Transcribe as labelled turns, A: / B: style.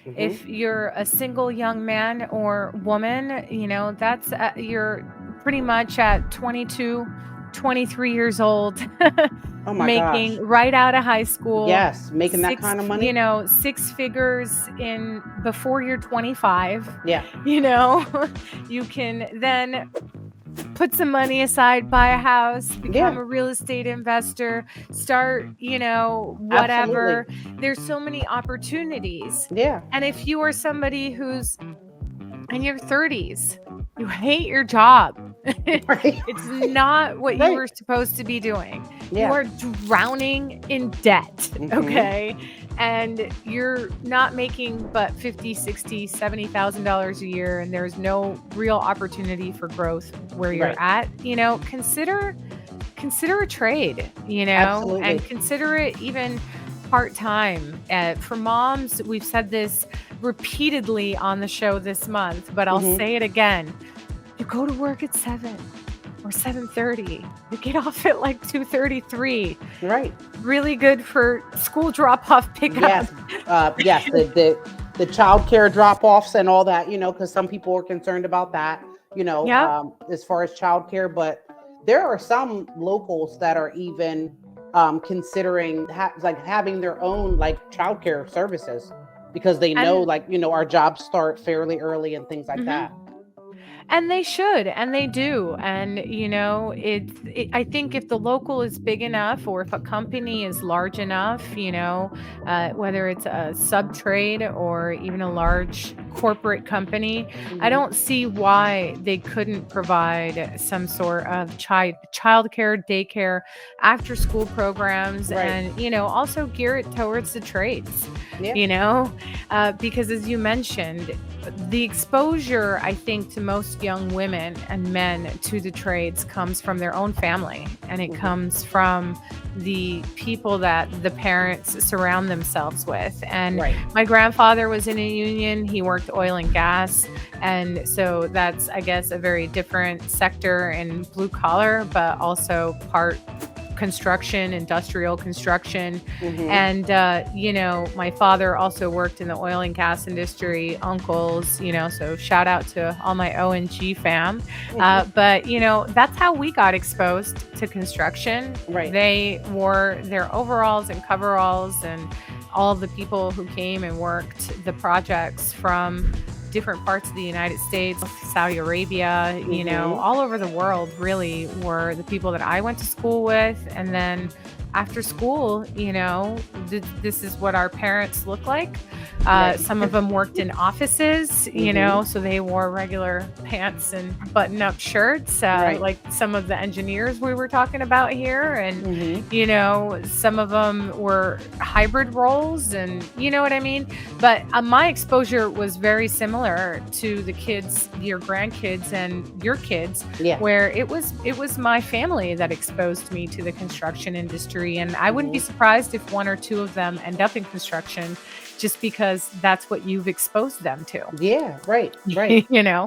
A: Hmm.
B: If you're a single young man or woman, that's you're pretty much at 22, 23 years old,
A: Oh my
B: making
A: gosh.
B: right out of high school,
A: Yes, making that kind of money.
B: six figures in before you're 25,
A: Yeah.
B: you know, you can then put some money aside, buy a house, become
A: Yeah.
B: a real estate investor, start,
A: Absolutely.
B: whatever. There's so many opportunities.
A: Yeah.
B: And if you are somebody who's in your 30s, you hate your job.
A: Right.
B: It's not what you
A: Right.
B: were supposed to be doing. You
A: Yeah.
B: are drowning in debt,
A: Hmm.
B: okay? And you're not making but 50, 60, $70,000 a year, and there's no real opportunity for growth where you're
A: Right.
B: at. Consider a trade, and
A: Absolutely.
B: consider it even part-time. For moms, we've said this repeatedly on the show this month, but I'll
A: Hmm.
B: say it again. You go to work at 7 or 7:30. You get off at like 2:33.
A: Right.
B: Really good for school drop-off pickup.
A: Yes. Yes. The childcare drop offs and all that. Because some people are concerned about that.
B: Yep.
A: As far as childcare, but there are some locals that are even considering like having their own like childcare services because they know
B: And
A: like our jobs start fairly early and things like
B: mhm.
A: that.
B: And they should, and they do. And, I think if the local is big enough or if a company is large enough, whether it's a sub trade or even a large corporate company, I
A: Hmm.
B: don't see why they couldn't provide some sort of childcare, daycare, after school programs,
A: Right.
B: and, also gear it towards the trades,
A: Yeah.
B: because as you mentioned, the exposure, I think, to most young women and men to the trades comes from their own family, and it
A: Hmm.
B: comes from the people that the parents surround themselves with. And
A: Right.
B: my grandfather was in a union, he worked oil and gas. And so that's, I guess, a very different sector in blue collar, but also part construction, industrial construction.
A: Hmm.
B: And, my father also worked in the oil and gas industry, uncles, so shout out to all my ONG fam. But, that's how we got exposed to construction.
A: Right.
B: They wore their overalls and coveralls, and all of the people who came and worked the projects from different parts of the United States, Saudi Arabia,
A: Hmm.
B: all over the world really were the people that I went to school with. And then after school, this is what our parents look like.
A: Right.
B: Some of them worked in offices,
A: Hmm.
B: so they wore regular pants and button up shirts,
A: Right.
B: like some of the engineers we were talking about here. And,
A: Hmm.
B: some of them were hybrid roles, and you know what I mean? But my exposure was very similar to the kids, your grandkids and your kids,
A: Yeah.
B: where it was my family that exposed me to the construction industry. And I wouldn't be
A: Hmm.
B: surprised if one or two of them end up in construction just because that's what you've exposed them to.
A: Yeah. Right. Right.
B: you know